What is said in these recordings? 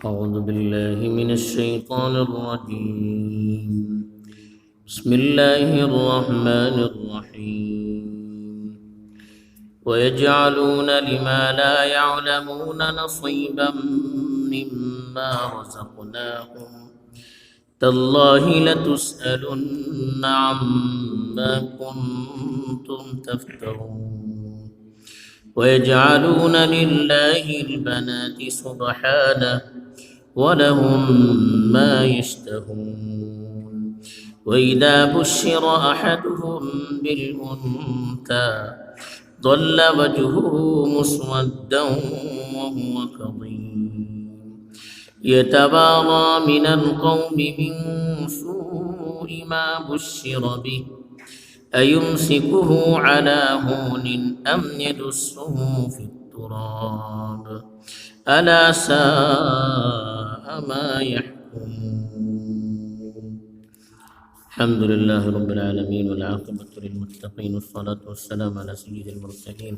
أعوذ بالله من الشيطان الرجيم. بسم الله الرحمن الرحيم. ويجعلون لما لا يعلمون نصيبا مما رزقناهم تالله لتسألن عما كنتم تفترون. ويجعلون لله البنات سبحانه ولهم ما يشتهون. وإذا بشر أحدهم بالأنثى ظل وجهه مسودا وهو كظيم يتبارى من القوم من سوء ما بشر به أيمسكه على هون أم يدسه في التراب ألا ساء ما يحكمون. الحمد لله رب العالمين والعاقبة للمتقين والصلاة والسلام على سيد المرسلين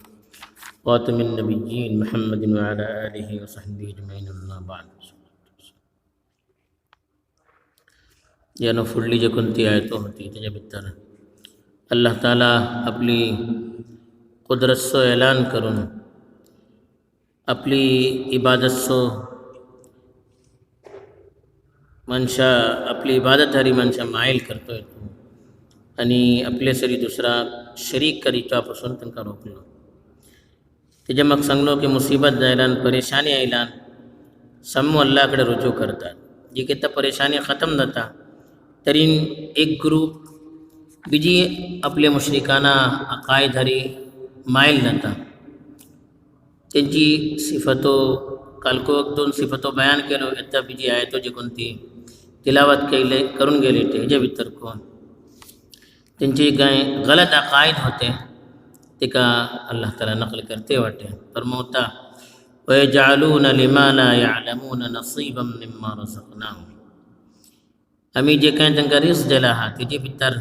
خاتم النبيين محمد وعلى آله وصحبه أجمعين أما بعد. فلی جکنتی آیتوں ہوتی تجھے بتر اللہ تعالیٰ اپنی قدرت سو اعلان کرن اپنی عبادت سو منشا اپلی عبادت ہری منشا مائل کرतो ہے تو आणि आपले सरी दुसरा शरीक करीतो पासून तांकां रोखलो. तेजे म्हाका सांगलो की मुसीबत जायलान परेशानी आयलान समू अल्लाह कडेन रुजू करतात. जी कितें परेशानी खतम जाता तरी एक ग्रूप बीजी आपले मुश्रिकाना अकायद हरी मायल जाता. तेंची सिफतो कालको दोन सिफतो बयान केलो येता बीजी आयतो जी कोणती तिलावत केले करून गेले तेजे भितर कोण तेंची कांय गलत अकायद होते तिका अल्लाह ताला नकल करते वाटे फरमावता वयजअलून लिमा ला यअलमून नसीबा मिम्मा रज़क़नाहुम. आमी जे कांय तांकां रिस्क दिला आहा तेजे भितर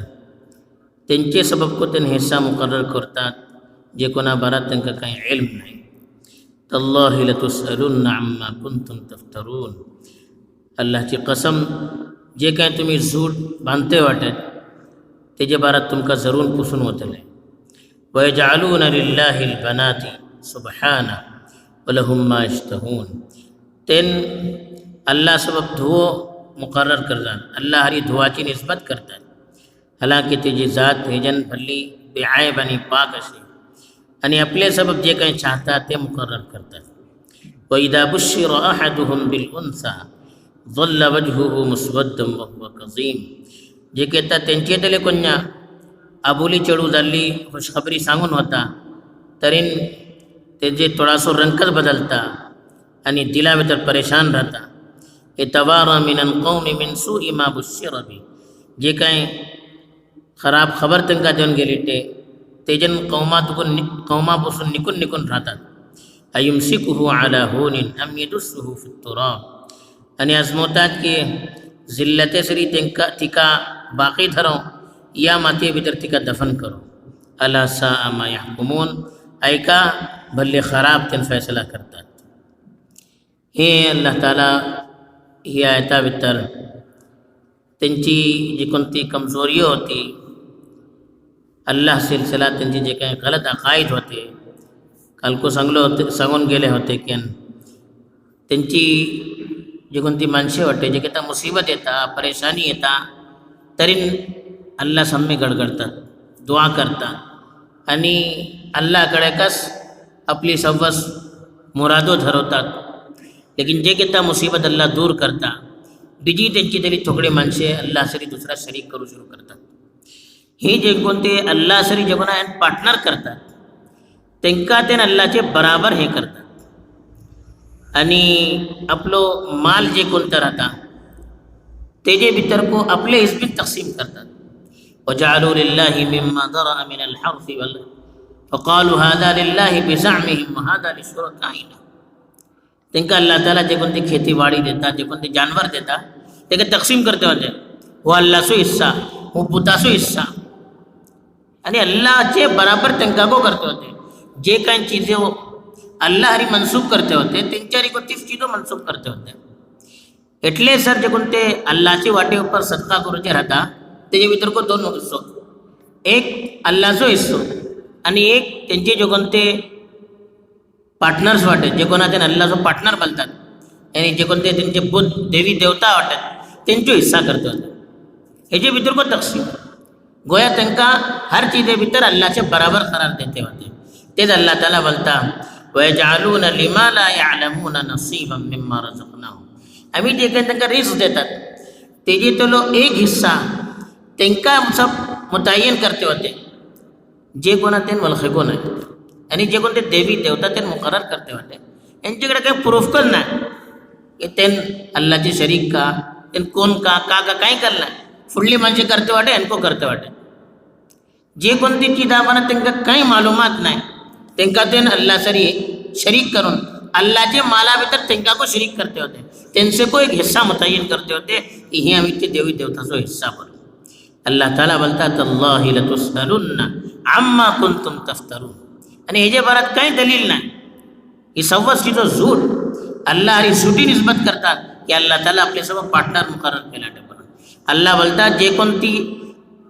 तेंचे सबब को तेन हिस्सा मुकर्रर करतात जे कोणा बारात तांकां कांय इल्म नाही. तल्लाहि लतुसअलुन्न अम्मा कुंतुम तफ्तरून. अल्लाहची कसम जे कांय तुमी झूठ बांधते वाटत तेजे बारात तुमकां जरूर पुसून वतले. वयजअलून लिल्लाहि अलबनाति सुबहाना वलहुम मा यश्तहून. तेन अल्लाह सबब धुओ मुकर्रर करतात अल्लाह हरी धुवाची निस्बत करतात हालांकि तेजी जात हेजन भल्ली बेआयब आणि पाक अशी आणि आपले सबब जे काही चाहतात ते मुकर्रर करतात. वइदा बुश्शिर अहदुहुम बिल उन्सा ظل वजहुहु मुस्वद्दन वहुव कज़ीम. जे कहता तेंचे तले कोन्या आबोली चढू जाल्ली खुशखबरी सांगून होता तरीन तेजे थोडासो रंगच बदलता आणि दिला भितर परेशान राहता. यतवारा मिनल कौमी मिन सूइ मा बुश्शिर बि. जे काही खराब खबर तांकां देऊन गेली तेजन कौमापासून निकून राहतात. अयुमसिकुहु अला हुनिन अम यदुस्सुहु फित तुराब. आणि आजमवतात की जिल्लते सरी तिका बाकी धरो या माती भितर तिका दफन करो. अला साअ मा यहकुमून. ऐका भल्ले खराब तेन फैसला करतात. हे अल्लाह ताला ही आयता भितर त्यांची जी कोणती कमजोरी होती अल्लाह सिलसिला त्यांचे जे काही गलत अकायद होते कालको सांगून गेले होते की त्यांची जी कोणती माणसे होते जे किती मुसीबत येता परेशानी येता तरी अल्लाह सम्मी गडगडतात दुआ करतात आणि अल्लाहकडे कस आपली सव्वस मुरादो ठरवतात. लेकिन जे किती मुसीबत अल्लाह दूर करता बीजी त्यांची तरी थोडी माणसे अल्लाह सरी दुसरा शरीक करू सुरू करतात. हे जे कोणते अल्लाह सरी जे कोणा पार्टनर करतात तेंका ते अल्लाहचे बराबर हे करतात आणि आपलो माल जे कोणतं राहता तेजे भितर को आपले हिस्बीत तकसीम करतात. वजअलू लिल्लाहि मिम्मा ज़रअ मिन अलहर्थ वल फक़ालू हाज़ा लिल्लाहि बिज़अमिहिम वहाज़ा लिशुरकाइना. तेंका अल्लाह ताला जे कोणते खेतीवाडी देतात जे कोणते जानवर देतात ते तकसीम करते होते वो अल्लाहचो हिस्सा वो पुताचो हिस्सा आणि अल्लाहचे बराबर तेंका को करते होते. जे काही चीज़ें अल्लाह हरी मनसूब करते होते त्यांच्यारी को तीस चीज़ों मनसूब करते होते. એટલે સર જે કોણ તે અલ્લાહची વાटे ઉપર સદકા કरूचे राहता तेजे भितर को दोन हिस्सो, एक अल्लाहचो हिस्सो आणि एक त्यांचे जे कोणते पार्टनर्स वाटत, जे कोणा त्यांना अल्लाहचो पार्टनर बोलतात आणि जे कोणते त्यांचे बुद्ध देवी देवता वाटत त्यांचो हिस्सा करतो. हेजे भितर को तकसीम गोया तांकां हर चीजे भितर अल्लाहचे बराबर करार देते होते. तेच अल्लाह ताला बोलता वयजअलून लिमा ला यअलमून नसीबा मिम्मा रज़क़नाहुम. आम्ही जे काही तांकां रिस्क देतात तेजे तलो एक हिस्सा तांकां सब मुतय्यन करते होते, जे कोणा तेन वळखिको नाही आणि जे कोण ते देवी देवता तेन मुकर्रर करते होते. यांच्याकडे काही प्रूफच नाही की तेन अल्लाहचे शरीक का, तेन कोण का काही करना फुडली माणसे करते वाटे अनको करते वाटे. जे कोणती चीज आम्हाला तांकां काही मालूमात नाही तांकां तेन अल्लाह सरी शरीक करून अल्लाहचे माला भितर तांकां को शरीक करते होते, त्यांचे को एक हिस्सा मुतय्यन करते होते की हे आम्ही ते देवी देवताचो हिस्सा भरू. अल्लाह ताला बोलतात अल्लाहि लतुसअलुन्ना अम्मा कुंतुम तफ्तरून. आणि हेजे बारात काही दलील नाही, ही सव्वस चीजो झूठ अल्लाह आणि झूठी निस्बत करतात की अल्लाह ताला आपले सर्व पार्टनर मुकर्रर केला. अल्लाह बोलतात जे कोणती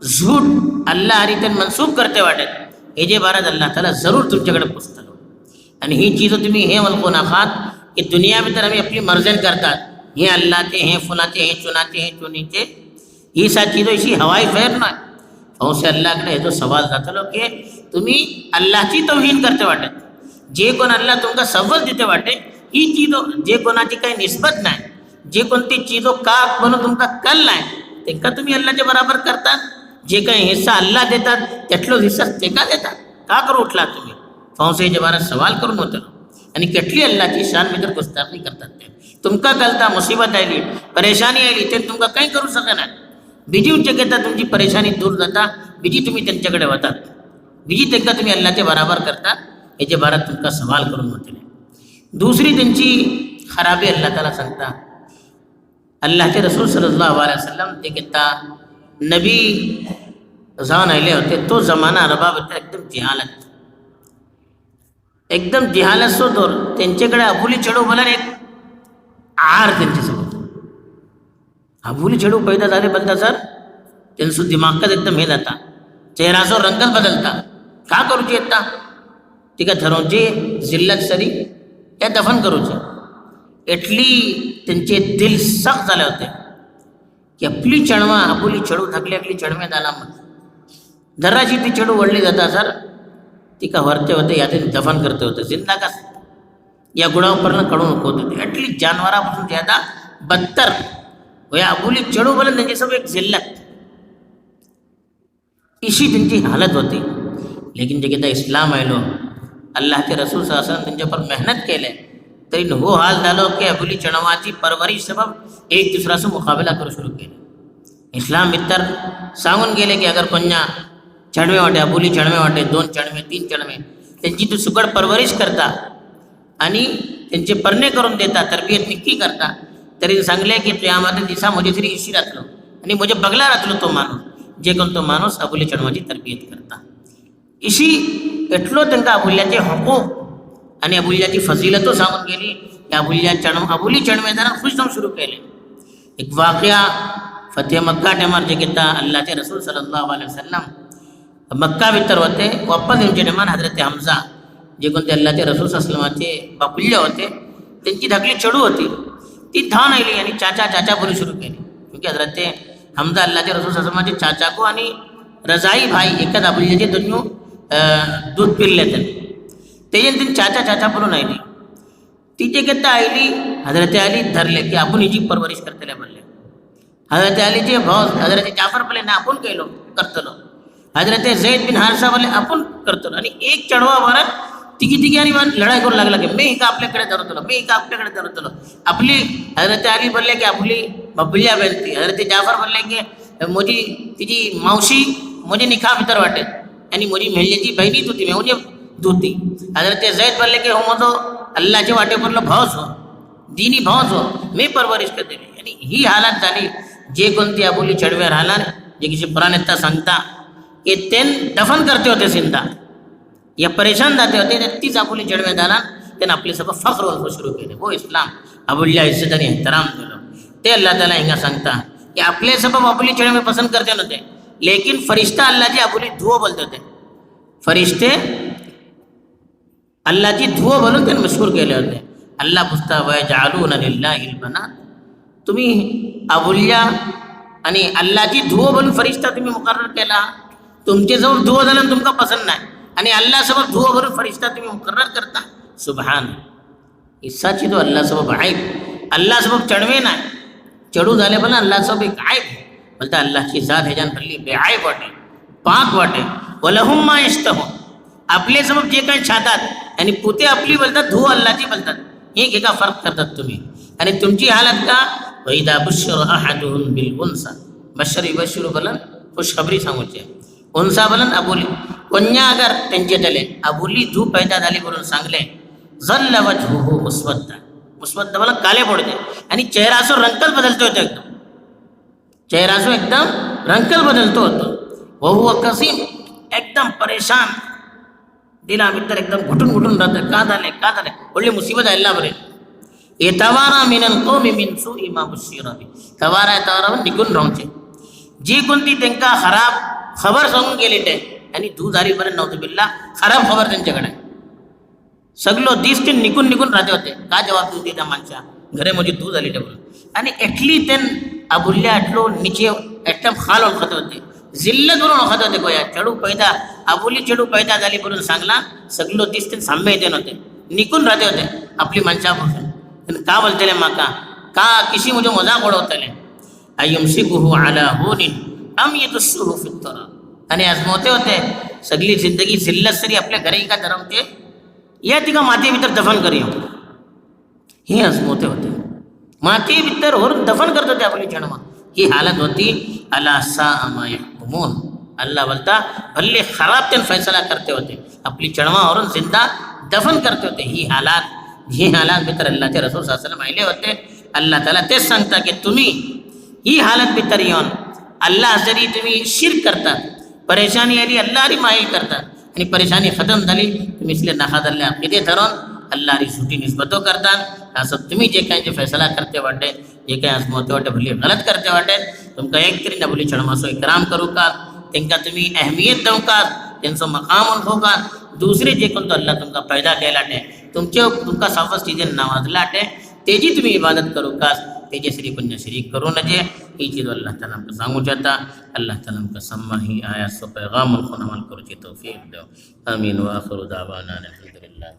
झूठ अल्लाह आणि ते मनसूब करते वाटत हेजे बारात अल्लाह ताला जरूर तुमच्याकडे पुसतलो. आणि ही चीज तुम्ही हे वळखू नकात की दुनिया भितर आम्ही आपली मर्जन करतात, हे अल्लाहचे हे फुलाचे हे चुनाचे हे चुनीचे, ही सा चीजो इशी हवाई फेर नाही. से अल्लाहकडे हे जो सवाल जातलो की तुम्ही अल्लाहची तौहीन करते वाटत, जे कोण अल्लाह तुमका सवल देते वाटे ही चीजो जे कोणाची काही निस्बत नाही, जे कोणती चीजो का म्हणून तुमका कल नाही तेका तुम्ही अल्लाहच्या बराबर करतात. जे काही हिस्सा अल्लाह देतात त्यातलो हिस्सा ते का देतात, का करू उठला तुम्ही फौसेच्या बारा सवाल करून होतं. आणि કેટલી अल्लाहची शान भितर गुस्ताखी करतात ते. तुमका कलता मुसीबत आयली परेशानी आयली ते तुमका काही करू शकना, બીજી જગ્યાએ तुमची परेशानी दूर जाता, બીજી तुम्ही त्यांच्याकडे वतात, બીજી त्यांना तुम्ही अल्लाहच्या बराबर करता. याच्या बारात तुमका सवाल करून होते. दुसरी त्यांची खराबी अल्लाह ताला सांगता. अल्लाहचे रसूल सल्लल्लाहु अलैहि वसल्लम ते कहता नबी जान आले होते तो जमाना अरबाबत एकदम जिहालत सो दौर. त्यांच्याकडे अबुली चढू बोला एक आहार त्यांच्यासोबत अबुली चढू पैदा झाले बनता सर त्यांचं दिमागच एकदम हे जाता, चेहराचो रंगच बदलता. का करूचे येता तिका ठरवचे जिल्लत सरी त्या दफन करूचे. एटली त्यांचे दिल सख्त झाले होते की आपली चणवा अबुली चढू थकली आपली चढवे झाला मग जराशी ती चढू वडली जाता सर तिका वरते होते यात दफन करते होते. जिंदा का या गुणावरनं कडू नको होते. एटली जानवरापासून ज्यादा बदतर वया अबुली चढू बोले त्यांची सब एक जिल्लत इशी त्यांची हालत होती. लेकिन जे किती इस्लाम आयलो अल्लाहचे रसूल सल्लल्लाहु त्यांच्या पर मेहनत केले तरी हो हाल झालो की अबुली चणवाची परवरिश सबब एक दुसराचा मुकाबला करू सुरू केले. इस्लाम भितर सांगून गेले की अगर कोण्या चढवे वाटे अबुली चढवे वाटे 2 चढवे 3 चढवे त्यांची तू सुकड परवरिश करता आणि त्यांचे परणे करून देता, तरबियत निक्की करता, तरी सांगले की क़यामत दिसा मुझे तरी इशी रातलो आणि मुझे बगला रातलो तो माणूस जे कोण तो माणूस अबुली चढवाची तरबियत करता. इशी एटलो त्यांना अबुल्याचे हकूक आणि अबुल्याची फजिलतो सांगून गेली की अबुली चढवेदारांना खुश जाऊन सुरू केले. एक वाक़या फतेह मक्का टायमार जे घेता अल्लाहचे रसूल सल्लल्लाहु अलैहि वसल्लम मक्का भितर होते. वापस त्यांचे नेमान हजरत हमजा जे कोणते अल्लाहचे रसूल सल्लल्लाहुचे बापुल्य होते त्यांची धाकली चढू होती ती धान आली आणि चाचा बोलू सुरू केली. क्योंकि हजरत हमजा अल्लाहचे रसूल सल्लल्लाहुचे चाचा को आणि रजाई भाई एकाच अबुल्याचे दोन्ही दूध पिल्ले त्यांनी चाचा बोलून आयली. तिचे घेता आयली हजरत अली धरले की आपण हिची परवरिश करतले बोलले. हजरत अलीचे भाऊ हजरत जाफर बोले ना आपण केलो करतलो, हजरत जैद बिन हारसा बोले आपण करतलो. आणि एक चढवा भरत तिघी आणि लढाई करू लागला की मी का आपल्याकडे धरतलो मी का आपल्याकडे धरतलो. आपली हजरत अली बोलले की आपली बबुल्या बनती, हजरत जाफर बोलले की मोजी तिची मावशी मुझे निखा भितर वाटे आणि मोजी मेहल्याची बहिणी तुती मी म्हणजे धुती. हजरत जैद बोलले की हो मजो अल्लाहच्या वाटे बोललो भावच हो दीनी भावच हो मी परवरिश करते. आणि ही हालत झाली जे कोणती अबुली चढवे राहला जे किसी पुराणेता सांगता की ते दफन करते होते जिंदा या परेशान जाते होते तीच अबुली चढवे झाला त्यांना आपले सगळं फख्र सुरू केले. हो इस्लाम अबुल्या इज्जत आणि एहतराम केलं. ते अल्लाह ताला हिंगा सांगता की आपले सबब आपुली चढ़े में पसंद करते नव्हते, लेकिन फरिश्ता अल्लाची आपुली धुवो बोलते होते. फरिश्ते अल्लाची धुवो बोलून त्यांनी मशहूर केले होते. अल्लाह पुसता वयजअलूना लिल्लाहिल बनात, तुम्ही आबुल्या आणि अल्लाची धुवो बोलून फरिश्ता तुम्ही मुकर्रर केला. तुमचे जवळ धुवो झालं तुमका पसंद नाही आणि अल्लाह सबब धुवो बोलून फरिश्ता तुम्ही मुकर्रर करता. सुभान इसाची तो अल्लाह सबब आयब, अल्लाह सबब चढवे नाही, चढू झाले पण अल्लाह सबब एक आयब बोलता. अल्लाहची जात ह्याच्यान भरली बेआयब वाटे, पाक वाटे. वलहुम मा यश्तहून, आपले सबब जे काही छातात आणि पुते आपली बोलतात, धुवो अल्लाची बोलतात. हे एका फरक करतात तुम्ही. आणि तुमची हालत का वैदा बुश्र अहदुहुम बिल उन्सा, बशरी बशरू बोलन खुशखबरी सांगूचे. उन्सा बोलन अबोली, कोण्या अगर त्यांचे तले अबोली धू पैदा झाली म्हणून सांगले, झल्ल वजहुहु मुस्वद्दा, मुस्वद्दा बोला काले पडते आणि चेहरासो रंकल बदलतो होतो, एकदम चेहरासो एकदम रंकल बदलतो होतो. वहुव कसीम, एकदम परेशान, दिला मित्र एकदम घुटून घुटून राहतं. का झाले ಒಳ್ಳೆ मुसीबत आयला बरे. ये तवारा मिनल कौमी मिन सुई मा बुश्शिरा बी, तवारा निघून राहूचे जी कोणती त्यांना खराब खबर सांगून गेली ते आणि धू झालीपर्यंत नव्हतं बिल्ला खराब खबर त्यांच्याकडे. सगळं दिस ते निघून राहते होते. का जवाब देऊ त्या माणसा घरे म्हणजे धू झाली टेबल आणि एटली तेन अबुल्या आटलो निचे एकदम खाल ओळखत होते, जिल्लत करून ओळखत होते. गोया चढू पैदा अबुली चढू पैदा झाली म्हणून सांगला, सगळं दिस ते साम्य येते नव्हते, निघून राहते होते आपली माणसापासून. का बोलतले माका, का किसी मुझे मजाक उडवतले. अयमसिकुहु अला हुनिन अम यदुस्सुहु फित तराब, आणि आजमवते होते सगळी जिंदगी जिल्लत सरी आपल्या घरी का धरमते या तिका माती भीतर दफन करूया, हे आजमवते होते. माती भीतर होऊन दफन करत होते आपली जन्म. ही हालत होती. अला साअ मा यहकुमून, अल्लाह बोलता भले खराब ते फैसला करते होते, आपली चढमावरून जिंदा दफन करते होते. ही हालात भीतर अल्लाहचे रसूल सल्लल्लाहु अलैहि वसल्लम आले होते. अल्लाह ताला तेच सांगता की तुम्ही ही हालत भीतर येऊन अल्लाह जरी तुम्ही शिर्क करता, परेशानी आली अल्लाहरी माईल करतात आणि परेशानी खतम झाली तुम्ही इसलिए नाखादल्ले अकीदे धरून अल्लाहरी झूठी निस्बतो करतात. असं तुम्ही जे काही जे फैसला करते वाटे, जे काही आजमवते वाटे, भले गलत करते वाटे, तुमका एक तरी नबुली चढमासो इकराम करू का, त्यांना तुम्ही अहमियत देऊ का, त्यांचं मकाम ओळखू का. दुसरे जे कोणतं अल्लाह तुमका पैदा केला टे, तुमका साफस चीजें नवाजला टे, तेजी तुम्ही इबादत करू का, तेजे श्री पुण्य शरीक करू नजे. ही चीज अल्लाह ताला हमको सांगू चाहता. अल्लाह ताला हमको सम्मा ही आया सो पैगाम अमल करूची तौफीक दो. आमीन व आखिर दावाना अल्हम्दुलिल्लाह.